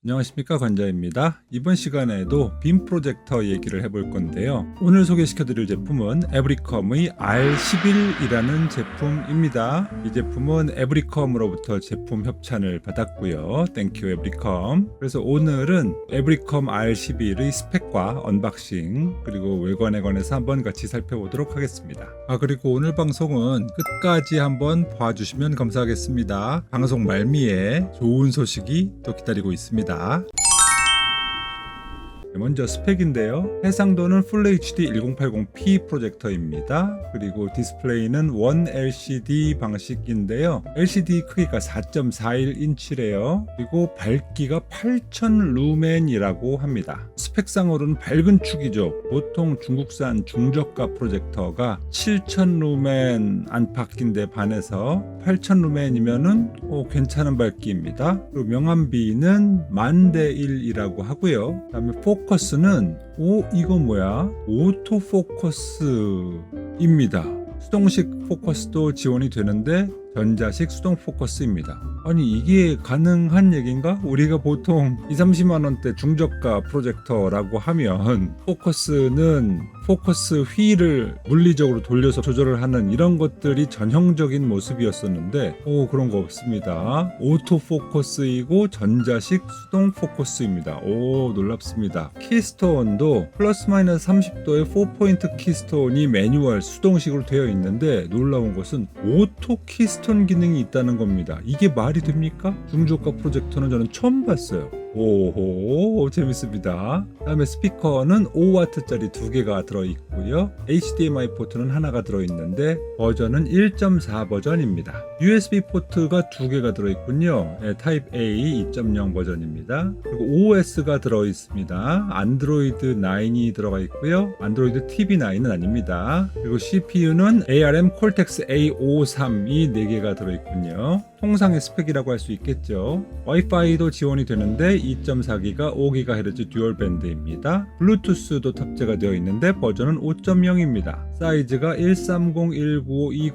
안녕하십니까, 관자입니다. 이번 시간에도 빔 프로젝터 얘기를 해볼 건데요. 오늘 소개시켜드릴 제품은 에브리컴의 R11이라는 제품입니다. 이 제품은 에브리컴으로부터 제품 협찬을 받았고요. 땡큐 에브리컴. 그래서 오늘은 에브리컴 R11의 스펙과 언박싱 그리고 외관에 관해서 한번 같이 살펴보도록 하겠습니다. 그리고 오늘 방송은 끝까지 한번 봐주시면 감사하겠습니다. 방송 말미에 좋은 소식이 또 기다리고 있습니다. 먼저 스펙인데요. 해상도는 풀 HD 1080p 프로젝터입니다. 그리고 디스플레이는 원 LCD 방식인데요. LCD 크기가 4.41인치래요. 그리고 밝기가 8000 루멘이라고 합니다. 스펙상으로는 밝은 축이죠. 보통 중국산 중저가 프로젝터가 7000 루멘 안팎인데 반해서 8000 루멘이면은 괜찮은 밝기입니다. 그리고 명암비는 1000대1이라고 하고요. 그다음에 포커스는 이거 뭐야? 오토 포커스입니다. 수동식 포커스도 지원이 되는데 전자식 수동 포커스입니다. 아니 이게 가능한 얘기인가? 우리가 보통 2-30만원대 중저가 프로젝터라고 하면 포커스는 포커스 휠을 물리적으로 돌려서 조절을 하는 이런 것들이 전형적인 모습이었었는데 그런 거 없습니다. 오토 포커스이고 전자식 수동 포커스입니다. 놀랍습니다. 키스톤도 플러스 마이너스 30도의 4포인트 키스톤이 매뉴얼 수동식으로 되어 있는데 놀라운 것은 오토 키스톤 기능이 있다는 겁니다. 이게 말이 됩니까? 중저가 프로젝터는 저는 처음 봤어요. 오호, 재밌습니다. 다음에 스피커는 5W짜리 2개가 들어있고요. HDMI 포트는 하나가 들어있는데 버전은 1.4 버전입니다. USB 포트가 2개가 들어있군요. 타입 A 2.0 버전입니다. 그리고 OS가 들어있습니다. 안드로이드 9이 들어가 있고요. 안드로이드 TV9은 아닙니다. 그리고 CPU는 ARM Cortex A53이 4개가 들어있군요. 통상의 스펙이라고 할 수 있겠죠. 와이파이도 지원이 되는데 2.4기가 5GHz 듀얼 밴드입니다. 블루투스도 탑재가 되어 있는데 버전은 5.0입니다. 사이즈가 130, 195, 200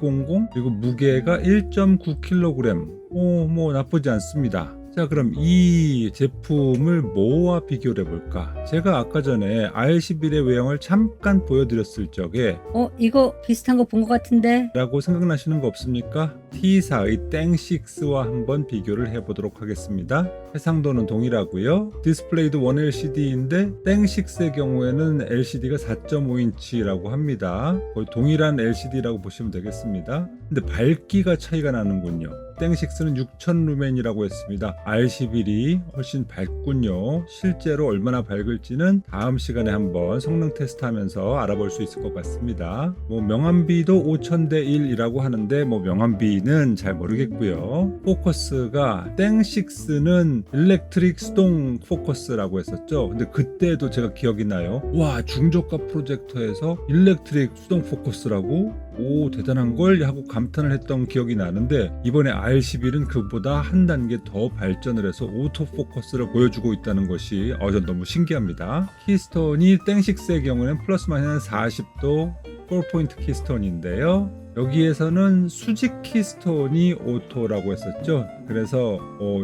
그리고 무게가 1.9kg. 뭐 나쁘지 않습니다. 자, 그럼 이 제품을 뭐와 비교를 해볼까? 제가 아까 전에 R11의 외형을 잠깐 보여드렸을 적에 이거 비슷한 거 본 것 같은데? 라고 생각나시는 거 없습니까? T4의 땡6와 한번 비교를 해보도록 하겠습니다. 해상도는 동일하고요. 디스플레이도 원 LCD인데 땡6의 경우에는 LCD가 4.5인치라고 합니다. 거의 동일한 LCD라고 보시면 되겠습니다. 근데 밝기가 차이가 나는군요. 땡6는 6000 루멘이라고 했습니다. R11이 훨씬 밝군요. 실제로 얼마나 밝을지는 다음 시간에 한번 성능 테스트하면서 알아볼 수 있을 것 같습니다. 명암비도 5000대1이라고 하는데 명암비는 잘 모르겠고요. 포커스가 땡6는 일렉트릭 수동 포커스라고 했었죠. 근데 그때도 제가 기억이 나요. 와, 중저가 프로젝터에서 일렉트릭 수동 포커스라고? 대단한 걸 하고 감탄을 했던 기억이 나는데 이번에 R11은 그보다 한 단계 더 발전을 해서 오토포커스를 보여주고 있다는 것이 전 너무 신기합니다. 키스톤이 땡6의 경우에는 플러스 마이너스 40도 4포인트 키스톤인데요. 여기에서는 수직 키스톤이 오토라고 했었죠. 그래서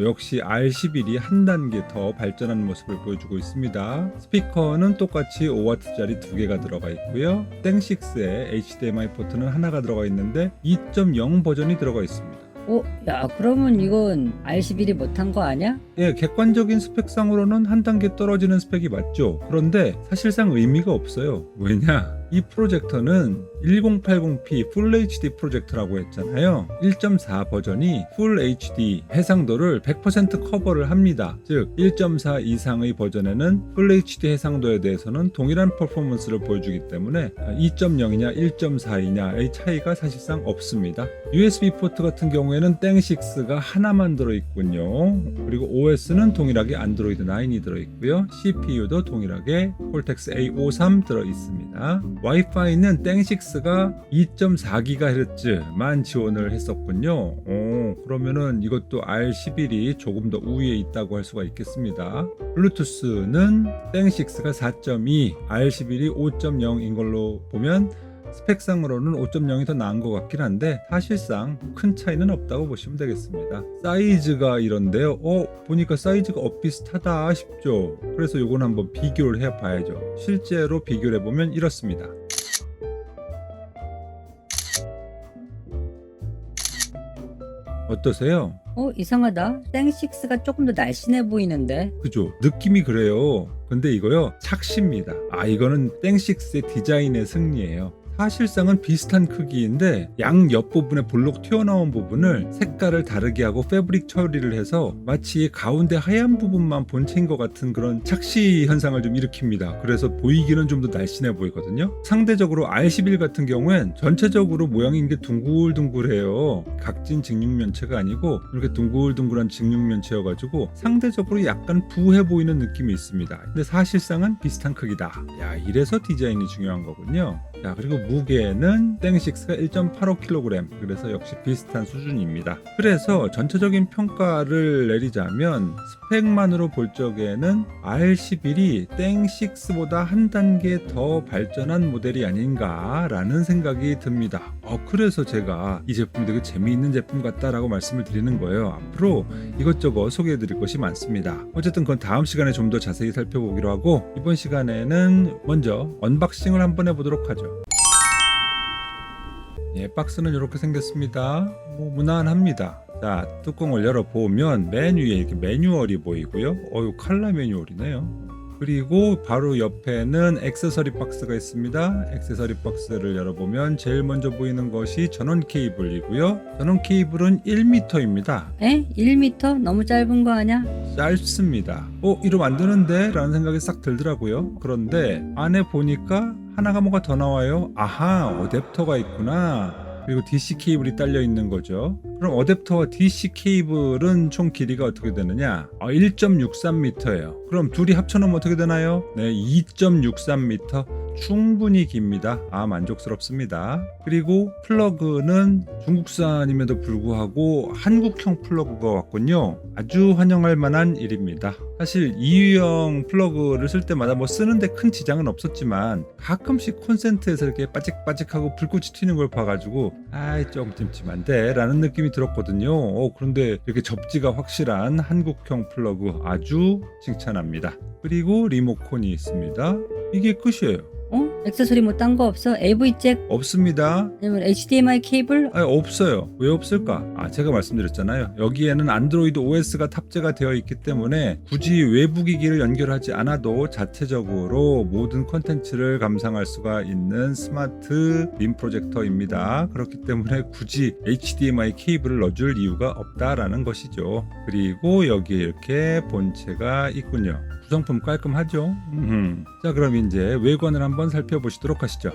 역시 R11이 한 단계 더 발전한 모습을 보여주고 있습니다. 스피커는 똑같이 5W짜리 2개가 들어가 있고요. 땡6에 HDMI 포트는 하나가 들어가 있는데 2.0 버전이 들어가 있습니다. 야, 그러면 이건 R11이 못한 거 아니야? 예, 객관적인 스펙상으로는 한 단계 떨어지는 스펙이 맞죠. 그런데 사실상 의미가 없어요. 왜냐? 이 프로젝터는 1080p 풀 HD 프로젝터라고 했잖아요. 1.4 버전이 풀 HD 해상도를 100% 커버를 합니다. 즉 1.4 이상의 버전에는 풀 HD 해상도에 대해서는 동일한 퍼포먼스를 보여주기 때문에 2.0이냐 1.4이냐의 차이가 사실상 없습니다. USB 포트 같은 경우에는 땡6가 하나만 들어있군요. 그리고 OS는 동일하게 안드로이드 9이 들어있고요. CPU도 동일하게 Cortex A53 들어있습니다. 와이파이는 땡6가 2.4GHz만 지원을 했었군요. 그러면은 이것도 R11이 조금 더 우위에 있다고 할 수가 있겠습니다. 블루투스는 땡6가 4.2, R11이 5.0인 걸로 보면 스펙상으로는 5.0이 더 나은 것 같긴 한데 사실상 큰 차이는 없다고 보시면 되겠습니다. 사이즈가 이런데요. 보니까 사이즈가 비슷하다 싶죠. 그래서 요건 한번 비교를 해봐야죠. 실제로 비교를 해보면 이렇습니다. 어떠세요? 이상하다. 땡식스가 조금 더 날씬해 보이는데. 그죠? 느낌이 그래요. 근데 이거요, 착시입니다. 이거는 땡식스의 디자인의 승리예요. 사실상은 비슷한 크기인데 양 옆부분에 볼록 튀어나온 부분을 색깔을 다르게 하고 패브릭 처리를 해서 마치 가운데 하얀 부분만 본체인 것 같은 그런 착시 현상을 좀 일으킵니다. 그래서 보이기는 좀 더 날씬해 보이거든요. 상대적으로 R11 같은 경우엔 전체적으로 모양이 이게 둥글둥글해요. 각진 직육면체가 아니고 이렇게 둥글둥글한 직육면체여가지고 상대적으로 약간 부해 보이는 느낌이 있습니다. 근데 사실상은 비슷한 크기다. 이래서 디자인이 중요한 거군요. 그리고 무게는 땡식스가 1.85kg, 그래서 역시 비슷한 수준입니다. 그래서 전체적인 평가를 내리자면 스펙만으로 볼 적에는 R11이 땡식스보다 한 단계 더 발전한 모델이 아닌가라는 생각이 듭니다. 그래서 제가 이 제품 되게 재미있는 제품 같다라고 말씀을 드리는 거예요. 앞으로 이것저것 소개해 드릴 것이 많습니다. 어쨌든 그건 다음 시간에 좀 더 자세히 살펴보기로 하고, 이번 시간에는 먼저 언박싱을 한번 해보도록 하죠. 박스는 이렇게 생겼습니다. 무난합니다. 자, 뚜껑을 열어보면 맨 위에 이렇게 매뉴얼이 보이고요. 칼라 매뉴얼이네요. 그리고 바로 옆에는 액세서리 박스가 있습니다. 액세서리 박스를 열어보면 제일 먼저 보이는 것이 전원 케이블이고요. 전원 케이블은 1m입니다. 1m? 너무 짧은 거 아니야? 짧습니다. 이러면 안 되는데? 라는 생각이 싹 들더라고요. 그런데 안에 보니까 하나가 뭐가 더 나와요. 어댑터가 있구나. 그리고 DC 케이블이 딸려 있는 거죠. 그럼 어댑터와 DC 케이블은 총 길이가 어떻게 되느냐? 1.63m예요. 그럼 둘이 합쳐놓으면 어떻게 되나요? 2.63m. 충분히 깁니다. 만족스럽습니다. 그리고 플러그는 중국산임에도 불구하고 한국형 플러그가 왔군요. 아주 환영할 만한 일입니다. 사실 이유형 플러그를 쓸 때마다 쓰는데 큰 지장은 없었지만 가끔씩 콘센트에서 이렇게 빠직빠직하고 불꽃이 튀는 걸 봐가지고 조금 찜찜한데 라는 느낌이 들었거든요. 그런데 이렇게 접지가 확실한 한국형 플러그 아주 칭찬합니다. 그리고 리모컨이 있습니다. 이게 끝이에요. 액세서리 딴 거 없어? AV-잭? 없습니다. 아니면 HDMI 케이블? 없어요. 왜 없을까? 제가 말씀드렸잖아요. 여기에는 안드로이드 OS가 탑재가 되어 있기 때문에 굳이 외부 기기를 연결하지 않아도 자체적으로 모든 콘텐츠를 감상할 수가 있는 스마트 빔 프로젝터입니다. 그렇기 때문에 굳이 HDMI 케이블을 넣어줄 이유가 없다라는 것이죠. 그리고 여기에 이렇게 본체가 있군요. 구성품 깔끔하죠? 자, 그럼 이제 외관을 한번 살펴보시도록 하시죠.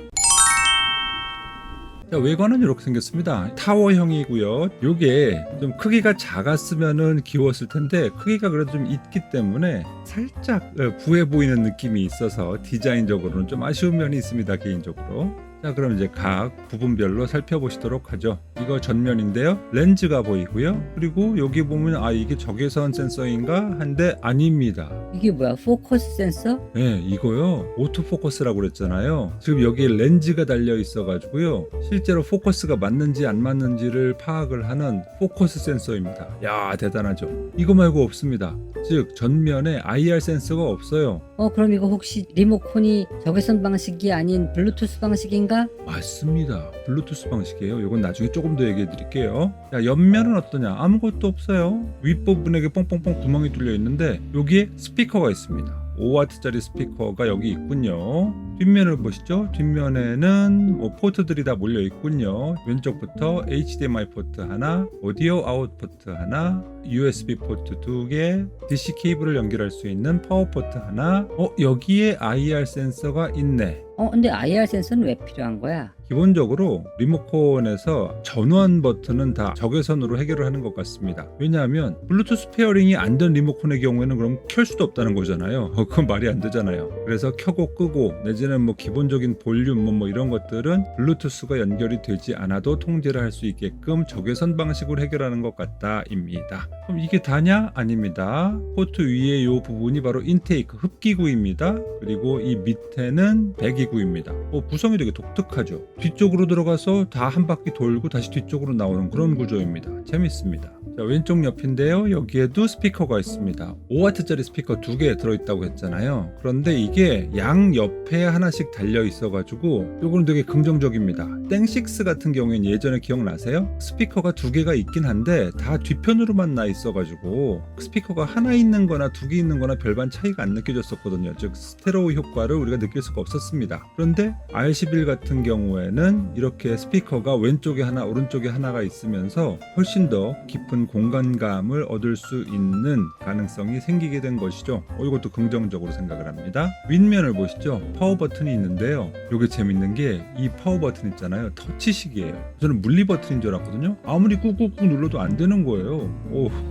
자, 외관은 이렇게 생겼습니다. 타워형이고요. 요게 좀 크기가 작았으면은 귀여웠을 텐데 크기가 그래도 좀 있기 때문에 살짝 부해 보이는 느낌이 있어서 디자인적으로는 좀 아쉬운 면이 있습니다, 개인적으로. 자, 그럼 이제 각 부분별로 살펴보시도록 하죠. 이거 전면인데요. 렌즈가 보이고요. 그리고 여기 보면 이게 적외선 센서인가 한데 아닙니다. 이게 뭐야? 포커스 센서? 네, 이거요. 오토포커스라고 그랬잖아요. 지금 여기에 렌즈가 달려 있어가지고요. 실제로 포커스가 맞는지 안 맞는지를 파악을 하는 포커스 센서입니다. 대단하죠. 이거 말고 없습니다. 즉 전면에 IR 센서가 없어요. 그럼 이거 혹시 리모컨이 적외선 방식이 아닌 블루투스 방식인가? 맞습니다. 블루투스 방식이에요. 이건 나중에 조금 더 얘기해 드릴게요. 자, 옆면은 어떠냐? 아무것도 없어요. 윗부분에 뽕뽕뽕 구멍이 뚫려 있는데 여기에 스피커가 있습니다. 5W짜리 스피커가 여기 있군요. 뒷면을 보시죠. 뒷면에는 포트들이 다 몰려 있군요. 왼쪽부터 HDMI 포트 하나, 오디오 아웃 포트 하나, USB 포트 2개, DC 케이블을 연결할 수 있는 파워 포트 하나. 여기에 IR 센서가 있네. 근데 IR 센서는 왜 필요한 거야? 기본적으로 리모컨에서 전원 버튼은 다 적외선으로 해결을 하는 것 같습니다. 왜냐하면 블루투스 페어링이 안 된 리모컨의 경우에는 그럼 켤 수도 없다는 거잖아요. 그건 말이 안 되잖아요. 그래서 켜고 끄고 내지는 기본적인 볼륨 이런 것들은 블루투스가 연결이 되지 않아도 통제를 할 수 있게끔 적외선 방식으로 해결하는 것 같다입니다. 그럼 이게 다냐? 아닙니다. 포트 위에 이 부분이 바로 인테이크 흡기구입니다. 그리고 이 밑에는 배기구입니다. 구성이 되게 독특하죠. 뒤쪽으로 들어가서 다 한 바퀴 돌고 다시 뒤쪽으로 나오는 그런 구조입니다. 재밌습니다. 자, 왼쪽 옆인데요. 여기에도 스피커가 있습니다. 5W짜리 스피커 2개 들어있다고 했잖아요. 그런데 이게 양 옆에 하나씩 달려 있어가지고 요거는 되게 긍정적입니다. 땡식스 같은 경우에는 예전에 기억나세요? 스피커가 2개가 있긴 한데 다 뒤편으로만 나 있어가지고 스피커가 하나 있는 거나 2개 있는 거나 별반 차이가 안 느껴졌었거든요. 즉 스테레오 효과를 우리가 느낄 수가 없었습니다. 그런데 R11 같은 경우에는 이렇게 스피커가 왼쪽에 하나 오른쪽에 하나가 있으면서 훨씬 더 깊은 공간감을 얻을 수 있는 가능성이 생기게 된 것이죠. 이것도 긍정적으로 생각을 합니다. 윗면을 보시죠. 파워 버튼이 있는데요. 이게 재밌는 게 이 파워 버튼 있잖아요. 터치식이에요. 저는 물리 버튼인 줄 알았거든요. 아무리 꾹꾹꾹 눌러도 안 되는 거예요.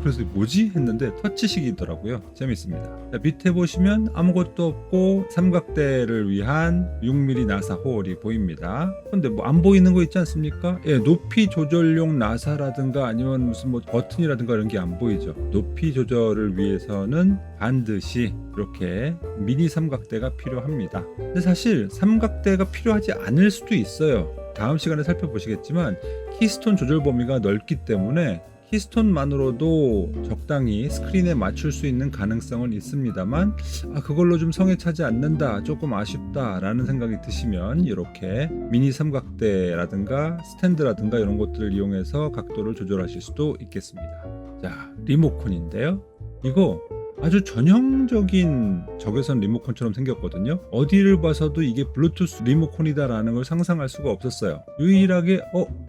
그래서 뭐지? 했는데 터치식이더라고요. 재밌습니다. 자, 밑에 보시면 아무것도 없고 삼각대를 위한 6mm 나사 홀이 보입니다. 근데 뭐 안 보이는 거 있지 않습니까? 예, 높이 조절용 나사라든가 아니면 무슨 뭐 버튼이라든가 이런 게 안 보이죠. 높이 조절을 위해서는 반드시 이렇게 미니 삼각대가 필요합니다. 근데 사실 삼각대가 필요하지 않을 수도 있어요. 다음 시간에 살펴보시겠지만 키스톤 조절 범위가 넓기 때문에 키스톤만으로도 적당히 스크린에 맞출 수 있는 가능성은 있습니다만 그걸로 좀 성에 차지 않는다, 조금 아쉽다 라는 생각이 드시면 이렇게 미니 삼각대라든가 스탠드라든가 이런 것들을 이용해서 각도를 조절하실 수도 있겠습니다. 자, 리모컨인데요. 이거 아주 전형적인 적외선 리모컨처럼 생겼거든요. 어디를 봐서도 이게 블루투스 리모컨이다라는 걸 상상할 수가 없었어요. 유일하게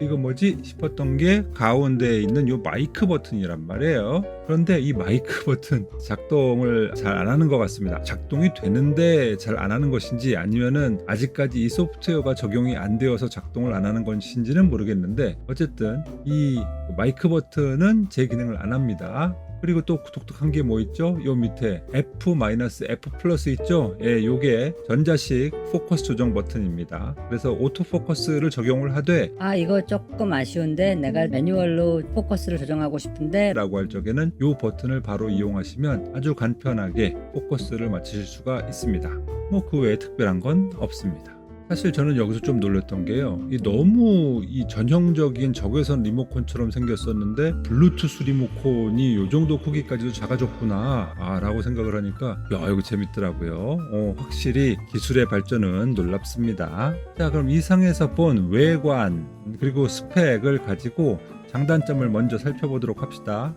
이거 뭐지 싶었던 게 가운데에 있는 이 마이크 버튼이란 말이에요. 그런데 이 마이크 버튼 작동을 잘 안 하는 것 같습니다. 작동이 되는데 잘 안 하는 것인지 아니면은 아직까지 이 소프트웨어가 적용이 안 되어서 작동을 안 하는 것인지는 모르겠는데 어쨌든 이 마이크 버튼은 제 기능을 안 합니다. 그리고 또 독특한 게 뭐 있죠? 요 밑에 F-F+ 있죠? 예, 요게 전자식 포커스 조정 버튼입니다. 그래서 오토 포커스를 적용을 하되 이거 조금 아쉬운데 내가 매뉴얼로 포커스를 조정하고 싶은데 라고 할 적에는 요 버튼을 바로 이용하시면 아주 간편하게 포커스를 맞추실 수가 있습니다. 뭐 그 외에 특별한 건 없습니다. 사실 저는 여기서 좀 놀랐던 게요. 너무 이 전형적인 적외선 리모컨처럼 생겼었는데 블루투스 리모컨이 요 정도 크기까지도 작아졌구나 라고 생각을 하니까 이거 재밌더라고요. 확실히 기술의 발전은 놀랍습니다. 자, 그럼 이상에서 본 외관 그리고 스펙을 가지고 장단점을 먼저 살펴보도록 합시다.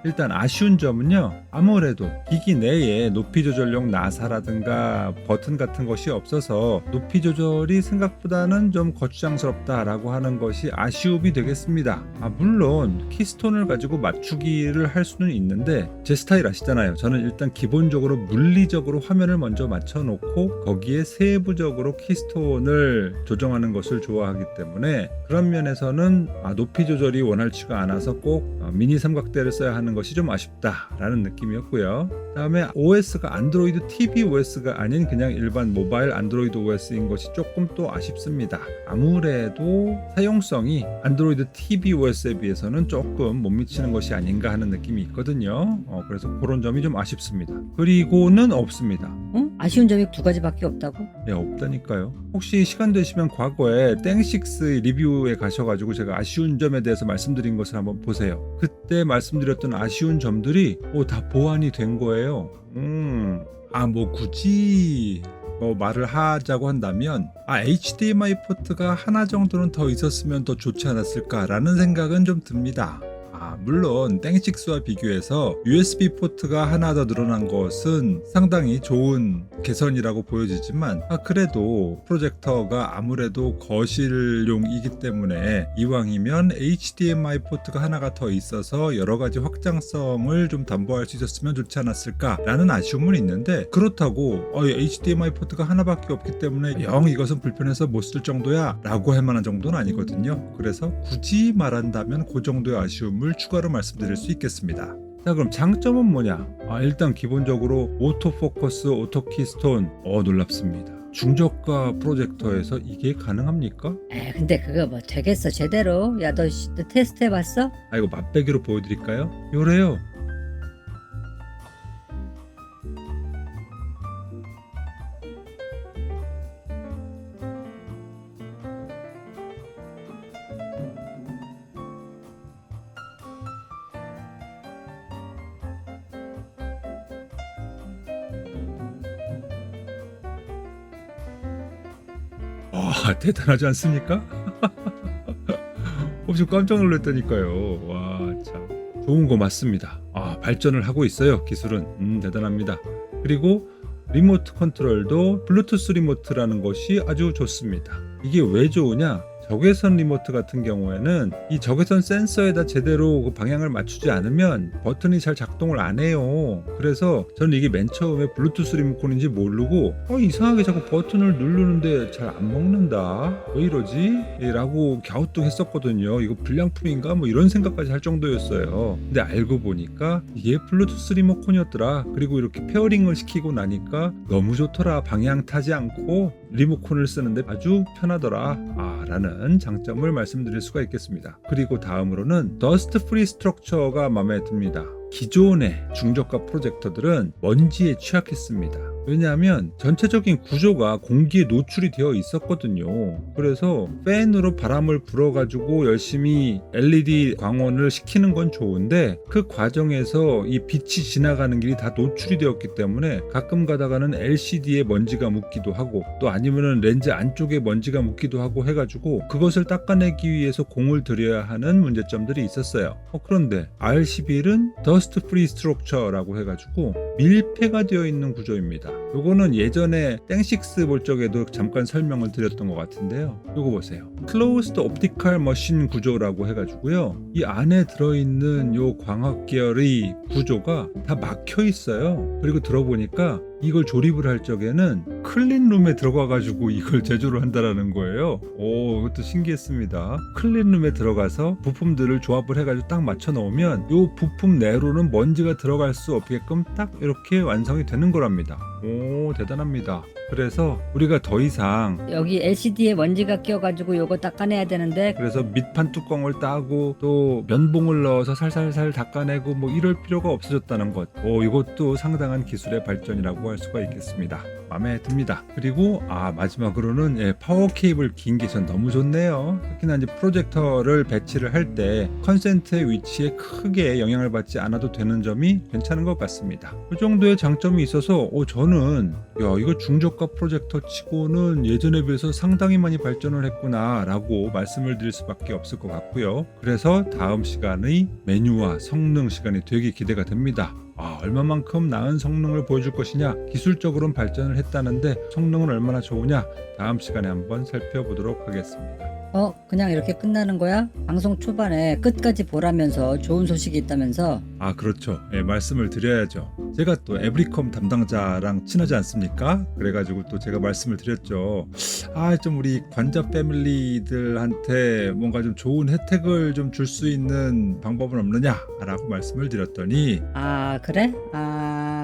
일단 아쉬운 점은요, 아무래도 기기 내에 높이 조절용 나사라든가 버튼 같은 것이 없어서 높이 조절이 생각보다는 좀 거추장스럽다라고 하는 것이 아쉬움이 되겠습니다. 물론 키스톤을 가지고 맞추기를 할 수는 있는데 제 스타일 아시잖아요. 저는 일단 기본적으로 물리적으로 화면을 먼저 맞춰놓고 거기에 세부적으로 키스톤을 조정하는 것을 좋아하기 때문에 그런 면에서는 높이 조절이 원활치가 않아서 꼭 미니 삼각대를 써야 하는 것이 좀 아쉽다라는 느낌이었고요. 다음에 OS가 안드로이드 TV OS가 아닌 그냥 일반 모바일 안드로이드 OS인 것이 조금 또 아쉽습니다. 아무래도 사용성이 안드로이드 TV OS에 비해서는 조금 못 미치는 것이 아닌가 하는 느낌이 있거든요. 그래서 그런 점이 좀 아쉽습니다. 그리고는 없습니다. 아쉬운 점이 2가지밖에 없다고? 네, 없다니까요. 혹시 시간 되시면 과거에 땡식스 리뷰에 가셔가지고 제가 아쉬운 점에 대해서 말씀드린 것을 한번 보세요. 그때 말씀드렸던 아쉬운 점들이 다 보완이 된 거예요. 뭐 굳이 말을 하자고 한다면 HDMI 포트가 하나 정도는 더 있었으면 더 좋지 않았을까라는 생각은 좀 듭니다. 물론 땡식스와 비교해서 USB 포트가 하나 더 늘어난 것은 상당히 좋은 개선이라고 보여지지만 그래도 프로젝터가 아무래도 거실용이기 때문에 이왕이면 HDMI 포트가 하나가 더 있어서 여러가지 확장성을 좀 담보할 수 있었으면 좋지 않았을까라는 아쉬움은 있는데 그렇다고 HDMI 포트가 하나밖에 없기 때문에 영 이것은 불편해서 못 쓸 정도야 라고 할 만한 정도는 아니거든요. 그래서 굳이 말한다면 그 정도의 아쉬움을 추가로 말씀드릴 수 있겠습니다. 자, 그럼 장점은 뭐냐? 일단 기본적으로 오토포커스, 오토키스톤 놀랍습니다. 중저가 프로젝터에서 이게 가능합니까? 근데 그거 뭐 되겠어 제대로? 야, 너 테스트 해봤어? 이거 맛배기로 보여드릴까요? 요래요. 대단하지 않습니까? 지금 깜짝 놀랐다니까요. 와, 참 좋은 거 맞습니다. 발전을 하고 있어요. 기술은 대단합니다. 그리고 리모트 컨트롤도 블루투스 리모트라는 것이 아주 좋습니다. 이게 왜 좋으냐? 적외선 리모트 같은 경우에는 이 적외선 센서에다 제대로 그 방향을 맞추지 않으면 버튼이 잘 작동을 안 해요. 그래서 저는 이게 맨 처음에 블루투스 리모컨인지 모르고 이상하게 자꾸 버튼을 누르는데 잘 안 먹는다, 왜 이러지? 라고 갸우뚱했었거든요. 이거 불량품인가? 뭐 이런 생각까지 할 정도였어요. 근데 알고 보니까 이게 블루투스 리모컨이었더라. 그리고 이렇게 페어링을 시키고 나니까 너무 좋더라. 방향 타지 않고 리모컨을 쓰는데 아주 편하더라 라는 장점을 말씀드릴 수가 있겠습니다. 그리고 다음으로는 더스트 프리 스트럭처가 마음에 듭니다. 기존의 중저가 프로젝터들은 먼지에 취약했습니다. 왜냐하면 전체적인 구조가 공기에 노출이 되어 있었거든요. 그래서 팬으로 바람을 불어가지고 열심히 LED 광원을 시키는 건 좋은데 그 과정에서 이 빛이 지나가는 길이 다 노출이 되었기 때문에 가끔 가다가는 LCD에 먼지가 묻기도 하고 또 아니면은 렌즈 안쪽에 먼지가 묻기도 하고 해가지고 그것을 닦아내기 위해서 공을 들여야 하는 문제점들이 있었어요. 그런데 R11은 더스트 프리 스트럭처라고 해가지고 밀폐가 되어 있는 구조입니다. 요거는 예전에 땡식스 볼 적에도 잠깐 설명을 드렸던 것 같은데요. 요거 보세요. 클로스드 옵티컬 머신 구조라고 해가지고요. 이 안에 들어있는 요 광학 계열의 구조가 다 막혀 있어요. 그리고 들어보니까 이걸 조립을 할 적에는 클린룸에 들어가가지고 이걸 제조를 한다라는 거예요. 이것도 신기했습니다. 클린룸에 들어가서 부품들을 조합을 해가지고 딱 맞춰 놓으면 이 부품 내로는 먼지가 들어갈 수 없게끔 딱 이렇게 완성이 되는 거랍니다. 대단합니다. 그래서 우리가 더 이상 여기 LCD에 먼지가 끼어가지고 요거 닦아내야 되는데 그래서 밑판 뚜껑을 따고 또 면봉을 넣어서 살살살 닦아내고 뭐 이럴 필요가 없어졌다는 것. 이것도 상당한 기술의 발전이라고 할 수가 있겠습니다. 마음에 듭니다. 그리고 마지막으로는 파워 케이블 긴 게 전 너무 좋네요. 특히나 이제 프로젝터를 배치를 할 때 컨센트의 위치에 크게 영향을 받지 않아도 되는 점이 괜찮은 것 같습니다. 그 정도의 장점이 있어서 저는 이거 중저가 프로젝터 치고는 예전에 비해서 상당히 많이 발전을 했구나 라고 말씀을 드릴 수밖에 없을 것 같고요. 그래서 다음 시간의 메뉴와 성능 시간이 되게 기대가 됩니다. 얼마만큼 나은 성능을 보여줄 것이냐, 기술적으로는 발전을 했다는데 성능은 얼마나 좋으냐, 다음 시간에 한번 살펴보도록 하겠습니다. 그냥 이렇게 끝나는 거야? 방송 초반에 끝까지 보라면서 좋은 소식이 있다면서? 그렇죠. 말씀을 드려야죠. 제가 또 에브리컴 담당자랑 친하지 않습니까? 그래가지고 또 제가 말씀을 드렸죠. 좀 우리 관자 패밀리들한테 뭔가 좀 좋은 혜택을 좀 줄 수 있는 방법은 없느냐? 라고 말씀을 드렸더니 그래?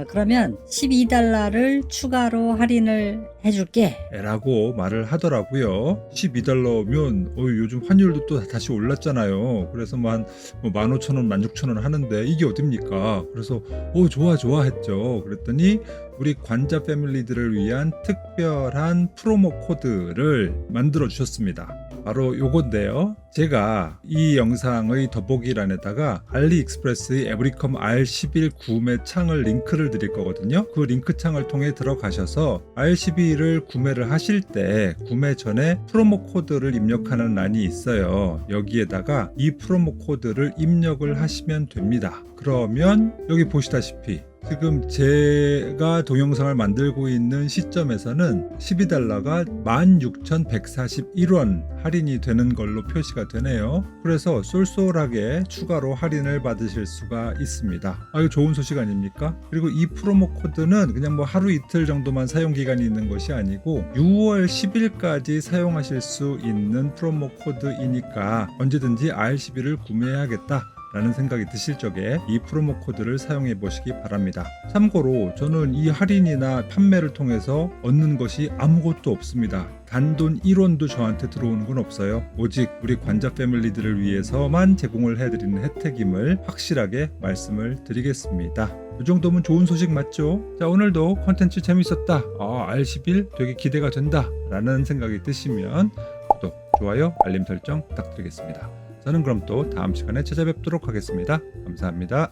그러면 $12를 추가로 할인을 해줄게 라고 말을 하더라고요. $12면 요즘 환율도 또 다시 올랐잖아요. 그래서 한 15,000원, 16,000원 하는데 이게 어딥니까? 그래서 좋아 했죠. 그랬더니 우리 관자 패밀리들을 위한 특별한 프로모 코드를 만들어 주셨습니다. 바로 요건데요. 제가 이 영상의 더보기란에다가 알리익스프레스의 에브리컴 R11 구매 창을 링크를 드릴 거거든요. 그 링크 창을 통해 들어가셔서 R11을 구매를 하실 때 구매 전에 프로모 코드를 입력하는 란이 있어요. 여기에다가 이 프로모 코드를 입력을 하시면 됩니다. 그러면 여기 보시다시피 지금 제가 동영상을 만들고 있는 시점에서는 $12가 16,141원 할인이 되는 걸로 표시가 되네요. 그래서 쏠쏠하게 추가로 할인을 받으실 수가 있습니다. 이거 좋은 소식 아닙니까? 그리고 이 프로모 코드는 그냥 하루 이틀 정도만 사용 기간이 있는 것이 아니고 6월 10일까지 사용하실 수 있는 프로모 코드이니까 언제든지 R11을 구매해야겠다 라는 생각이 드실 적에 이 프로모 코드를 사용해 보시기 바랍니다. 참고로 저는 이 할인이나 판매를 통해서 얻는 것이 아무것도 없습니다. 단돈 1원도 저한테 들어오는 건 없어요. 오직 우리 관자 패밀리들을 위해서만 제공을 해드리는 혜택임을 확실하게 말씀을 드리겠습니다. 이 정도면 좋은 소식 맞죠? 자, 오늘도 콘텐츠 재밌었다, R11 되게 기대가 된다 라는 생각이 드시면 구독, 좋아요, 알림 설정 부탁드리겠습니다. 저는 그럼 또 다음 시간에 찾아뵙도록 하겠습니다. 감사합니다.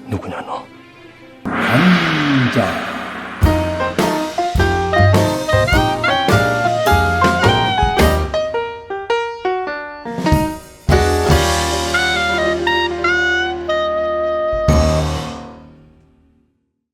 누구냐 너? 관자